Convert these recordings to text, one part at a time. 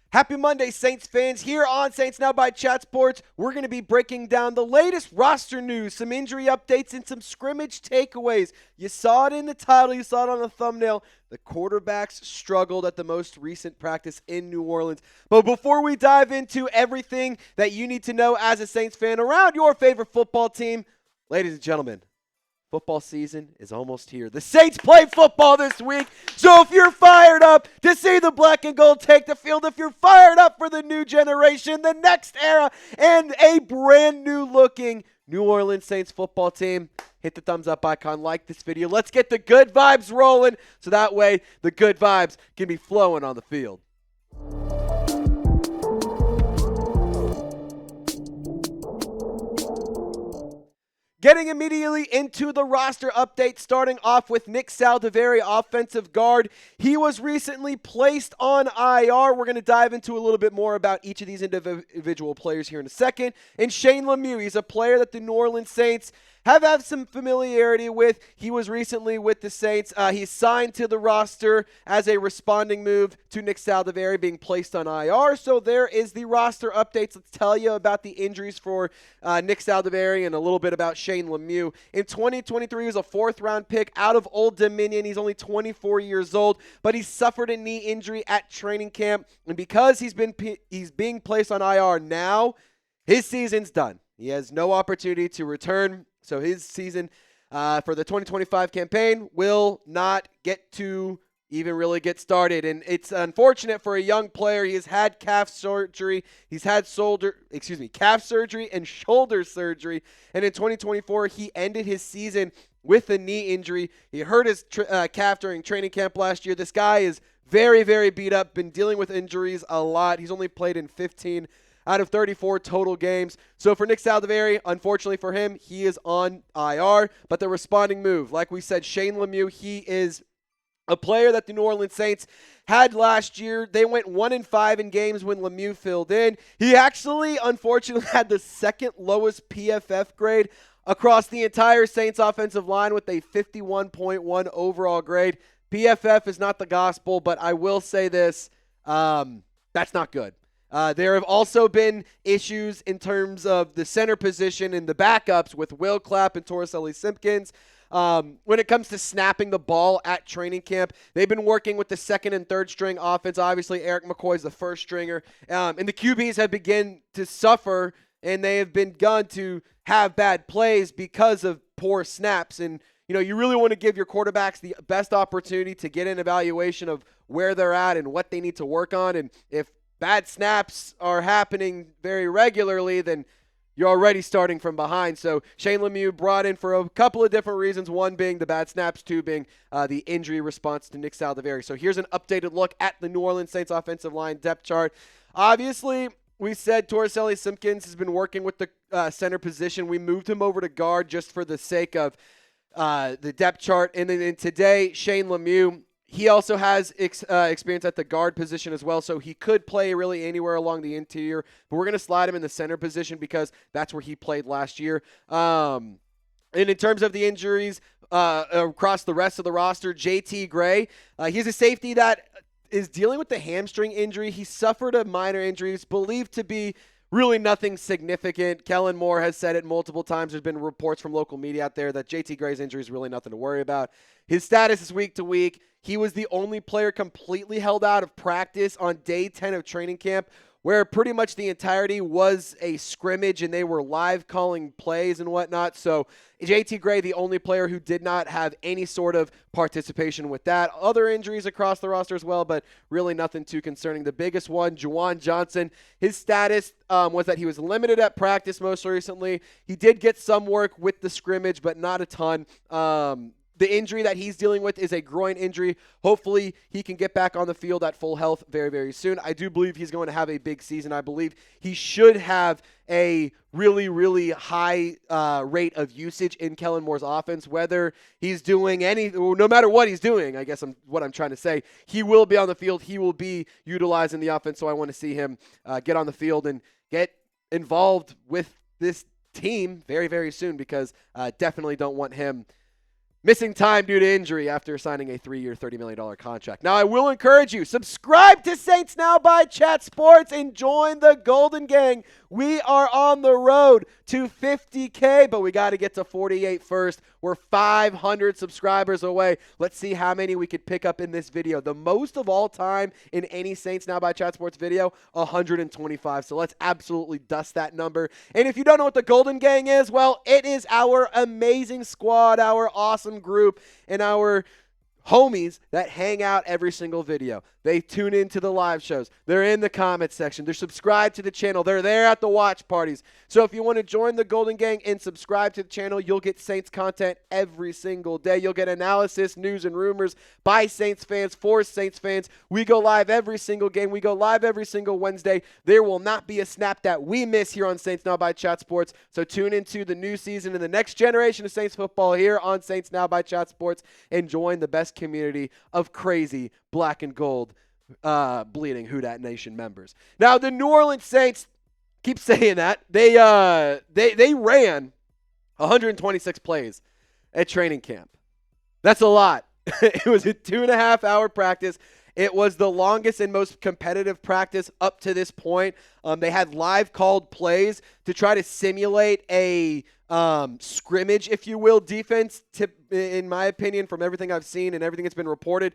Happy Monday, Saints fans. Here on Saints Now by Chat Sports, we're going to be breaking down the latest roster news, some injury updates, and some scrimmage takeaways. You saw it in the title. You saw it on the thumbnail. The quarterbacks struggled at the most recent practice in New Orleans. But before we dive into everything that you need to know as a Saints fan around your favorite football team, ladies and gentlemen, football season is almost here. The Saints play football this week. So if you're fired up to see the black and gold take the field, if you're fired up for the new generation, the next era, and a brand new looking New Orleans Saints football team, hit the thumbs up icon, like this video. Let's get the good vibes rolling so that way the good vibes can be flowing on the field. Getting immediately into the roster update, starting off with Nick Saldiveri, offensive guard. He was recently placed on IR. We're going to dive into a little bit more about each of these individual players here in a second. And Shane Lemieux, he's a player that the New Orleans Saints have some familiarity with. He was recently with the Saints. He's signed to the roster as a responding move to Nick Saldiveri being placed on IR. So there is the roster updates. Let's tell you about the injuries for Nick Saldiveri and a little bit about Shane Lemieux. In 2023, he was a fourth-round pick out of Old Dominion. He's only 24 years old, but he suffered a knee injury at training camp. And because he's being placed on IR now, his season's done. He has no opportunity to return. So his season for the 2025 campaign will not get to even really get started. And it's unfortunate for a young player. He has had calf surgery. He's had calf surgery and shoulder surgery. And in 2024, he ended his season with a knee injury. He hurt his calf during training camp last year. This guy is very, very beat up, been dealing with injuries a lot. He's only played in 15 out of 34 total games. So for Nick Saldiveri, unfortunately for him, he is on IR. But the responding move, like we said, Shane Lemieux, he is a player that the New Orleans Saints had last year. They went 1-5 in games when Lemieux filled in. He actually, unfortunately, had the second lowest PFF grade across the entire Saints offensive line with a 51.1 overall grade. PFF is not the gospel, but I will say this, that's not good. There have also been issues in terms of the center position and the backups with Will Clapp and Trizzy Simpkins. When it comes to snapping the ball at training camp, they've been working with the second and third string offense. Obviously, Eric McCoy's the first stringer. And the QBs have begun to suffer, and they have begun to have bad plays because of poor snaps. And, you really want to give your quarterbacks the best opportunity to get an evaluation of where they're at and what they need to work on. And if bad snaps are happening very regularly, then you're already starting from behind. So Shane Lemieux brought in for a couple of different reasons, one being the bad snaps, two being the injury response to Nick Saldiveri. So here's an updated look at the New Orleans Saints offensive line depth chart. Obviously, we said Trizzy Simpkins has been working with the center position. We moved him over to guard just for the sake of the depth chart. And then today, Shane Lemieux, he also has experience at the guard position as well, so he could play really anywhere along the interior. But we're going to slide him in the center position because that's where he played last year. And in terms of the injuries across the rest of the roster, JT Gray, he's a safety that is dealing with the hamstring injury. He suffered a minor injury. It's believed to be really nothing significant. Kellen Moore has said it multiple times. There's been reports from local media out there that JT Gray's injury is really nothing to worry about. His status is week to week. He was the only player completely held out of practice on day 10 of training camp, where pretty much the entirety was a scrimmage and they were live calling plays and whatnot. So JT Gray, the only player who did not have any sort of participation with that. Other injuries across the roster as well, but really nothing too concerning. The biggest one, Juwan Johnson, his status was that he was limited at practice most recently. He did get some work with the scrimmage, but not a ton. The injury that he's dealing with is a groin injury. Hopefully, he can get back on the field at full health very, very soon. I do believe he's going to have a big season. I believe he should have a really, really high rate of usage in Kellen Moore's offense, whether he's doing no matter what he's doing, I guess what I'm trying to say, he will be on the field. He will be utilizing the offense, so I want to see him get on the field and get involved with this team very, very soon because definitely don't want him missing time due to injury after signing a 3-year, $30 million contract. Now, I will encourage you, subscribe to Saints Now by Chat Sports and join the Golden Gang. We are on the road to 50K, but we got to get to 48 first. We're 500 subscribers away. Let's see how many we could pick up in this video. The most of all time in any Saints Now by Chat Sports video, 125. So let's absolutely dust that number. And if you don't know what the Golden Gang is, well, it is our amazing squad, our awesome group, and our homies that hang out every single video. They tune into the live shows. They're in the comment section. They're subscribed to the channel. They're there at the watch parties. So if you want to join the Golden Gang and subscribe to the channel, you'll get Saints content every single day. You'll get analysis, news, and rumors by Saints fans for Saints fans. We go live every single game. We go live every single Wednesday. There will not be a snap that we miss here on Saints Now by Chat Sports. So tune into the new season and the next generation of Saints football here on Saints Now by Chat Sports and join the best community of crazy black and gold bleeding Who Dat Nation members. Now, the New Orleans Saints, keep saying that, they ran 126 plays at training camp. That's a lot. It was a 2.5-hour practice. It was the longest and most competitive practice up to this point. They had live called plays to try to simulate a scrimmage, if you will, defense, in my opinion, from everything I've seen and everything that's been reported.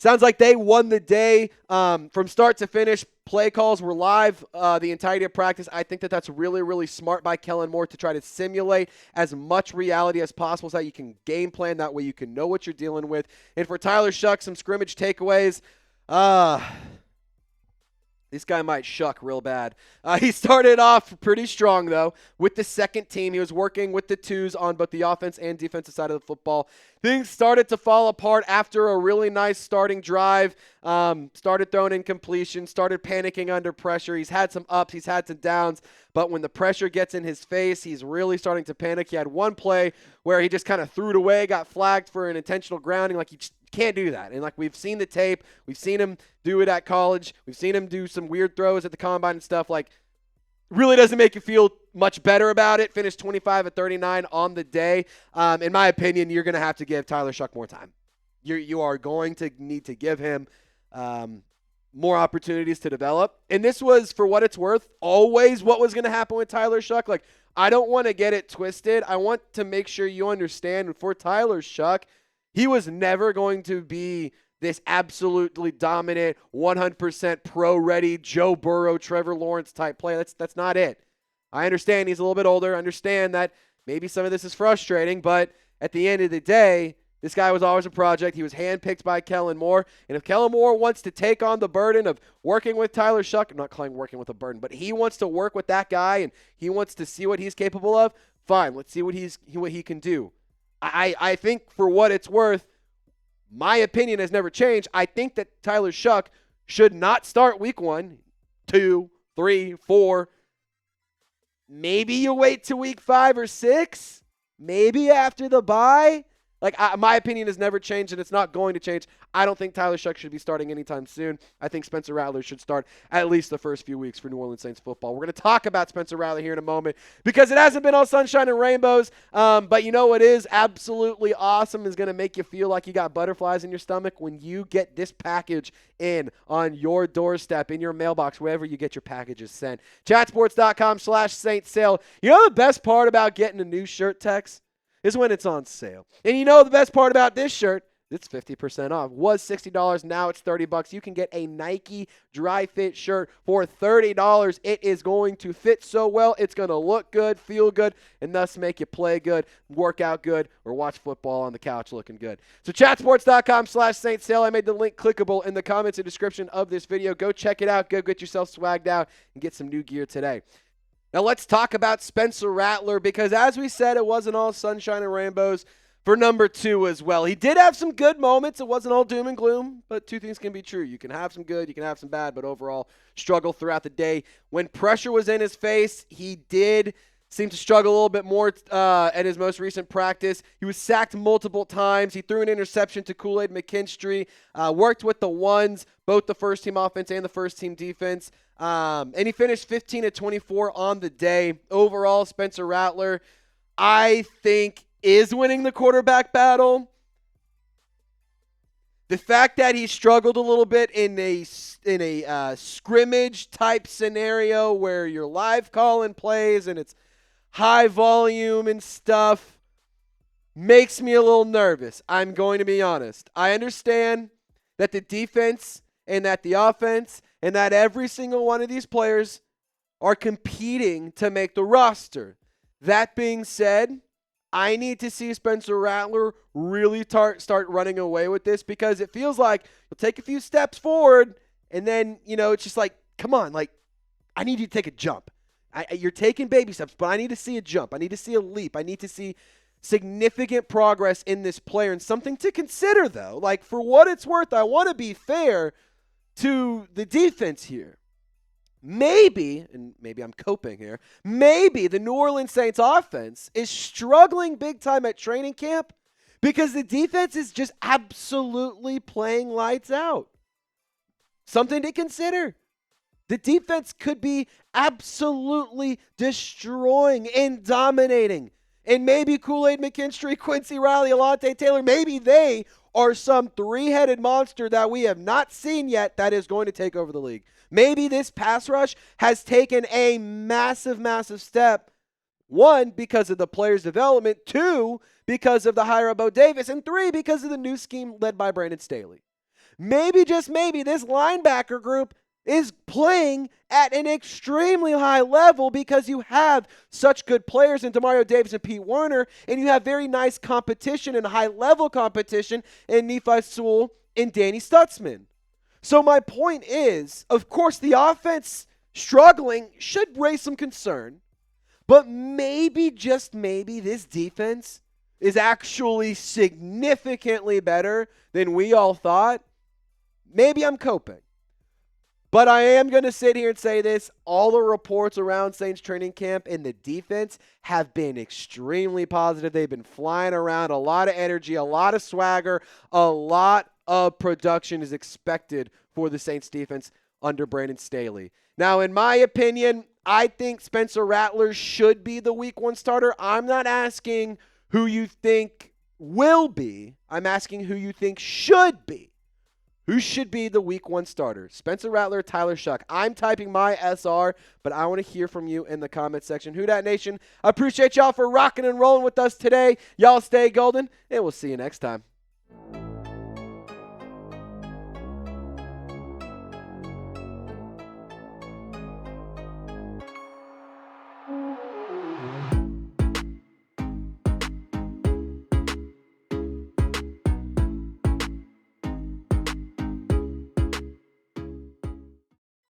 Sounds like they won the day from start to finish. Play calls were live the entirety of practice. I think that that's really, really smart by Kellen Moore to try to simulate as much reality as possible so that you can game plan. That way you can know what you're dealing with. And for Tyler Shough, some scrimmage takeaways. This guy might shuck real bad. He started off pretty strong, though, with the second team. He was working with the twos on both the offense and defensive side of the football. Things started to fall apart after a really nice starting drive. Started throwing incompletion, started panicking under pressure. He's had some ups, he's had some downs, but when the pressure gets in his face, he's really starting to panic. He had one play where he just kind of threw it away, got flagged for an intentional grounding. Like, you just can't do that. And, like, we've seen the tape. We've seen him do it at college. We've seen him do some weird throws at the combine and stuff. Like, really doesn't make you feel much better about it. Finished 25 of 39 on the day. In my opinion, you're going to have to give Tyler Shough more time. You are going to need to give him more opportunities to develop. And this was, for what it's worth, always what was going to happen with Tyler Shough. Like, I don't want to get it twisted. I want to make sure you understand, for Tyler Shough, he was never going to be this absolutely dominant, 100% pro-ready, Joe Burrow, Trevor Lawrence type player. That's not it. I understand he's a little bit older. I understand that maybe some of this is frustrating, but at the end of the day, this guy was always a project. He was handpicked by Kellen Moore, and if Kellen Moore wants to take on the burden of working with Tyler Shough, I'm not calling working with a burden, but he wants to work with that guy and he wants to see what he's capable of, fine. Let's see what he can do. I think, for what it's worth, my opinion has never changed. I think that Tyler Shough should not start week 1, 2, 3, 4. Maybe you wait to week 5 or 6. Maybe after the bye. Like, my opinion has never changed, and it's not going to change. I don't think Tyler Shough should be starting anytime soon. I think Spencer Rattler should start at least the first few weeks for New Orleans Saints football. We're going to talk about Spencer Rattler here in a moment because it hasn't been all sunshine and rainbows. But you know what is absolutely awesome, is going to make you feel like you got butterflies in your stomach when you get this package in on your doorstep, in your mailbox, wherever you get your packages sent. Chatsports.com/Saints sale. You know the best part about getting a new shirt, Tex? Is when it's on sale. And you know the best part about this shirt? It's 50% off. Was $60, now it's $30. You can get a Nike dry fit shirt for $30. It is going to fit so well. It's going to look good, feel good, and thus make you play good, work out good, or watch football on the couch looking good. So chatsports.com/Saints sale. I made the link clickable in the comments and description of this video. Go check it out. Go get yourself swagged out and get some new gear today. Now let's talk about Spencer Rattler, because as we said, it wasn't all sunshine and rainbows for number 2 as well. He did have some good moments. It wasn't all doom and gloom, but two things can be true. You can have some good, you can have some bad, but overall struggle throughout the day. When pressure was in his face, he did seem to struggle a little bit more at his most recent practice. He was sacked multiple times. He threw an interception to Kool-Aid McKinstry, worked with the ones, both the first-team offense and the first-team defense. And he finished 15 of 24 on the day. Overall, Spencer Rattler, I think is winning the quarterback battle. The fact that he struggled a little bit in a scrimmage type scenario where you're live calling plays and it's high volume and stuff makes me a little nervous. I'm going to be honest. I understand that the defense and that the offense and that every single one of these players are competing to make the roster. That being said, I need to see Spencer Rattler really start running away with this, because it feels like he'll take a few steps forward and then, it's just like, come on, like, I need you to take a jump. You're taking baby steps, but I need to see a jump. I need to see a leap. I need to see significant progress in this player, and something to consider, though. Like, for what it's worth, I want to be fair to the defense here. Maybe, and maybe I'm coping here, maybe the New Orleans Saints offense is struggling big time at training camp because the defense is just absolutely playing lights out. Something to consider. The defense could be absolutely destroying and dominating. And maybe Kool-Aid McKinstry, Quincy Riley, Alontae Taylor, maybe they are some three-headed monster that we have not seen yet that is going to take over the league. Maybe this pass rush has taken a massive, massive step. 1, because of the player's development. 2, because of the hire of Bo Davis. And 3, because of the new scheme led by Brandon Staley. Maybe, just maybe, this linebacker group is playing at an extremely high level because you have such good players in Demario Davis and Pete Werner, and you have very nice competition and high-level competition in Nephi Sewell and Danny Stutzman. So my point is, of course, the offense struggling should raise some concern, but maybe, just maybe, this defense is actually significantly better than we all thought. Maybe I'm coping. But I am going to sit here and say this. All the reports around Saints training camp and the defense have been extremely positive. They've been flying around, a lot of energy, a lot of swagger, a lot of production is expected for the Saints defense under Brandon Staley. Now, in my opinion, I think Spencer Rattler should be the week 1 starter. I'm not asking who you think will be. I'm asking who you think should be. Who should be the week 1 starter? Spencer Rattler, Tyler Shough. I'm typing my SR, but I want to hear from you in the comment section. Who Dat Nation, I appreciate y'all for rocking and rolling with us today. Y'all stay golden, and we'll see you next time.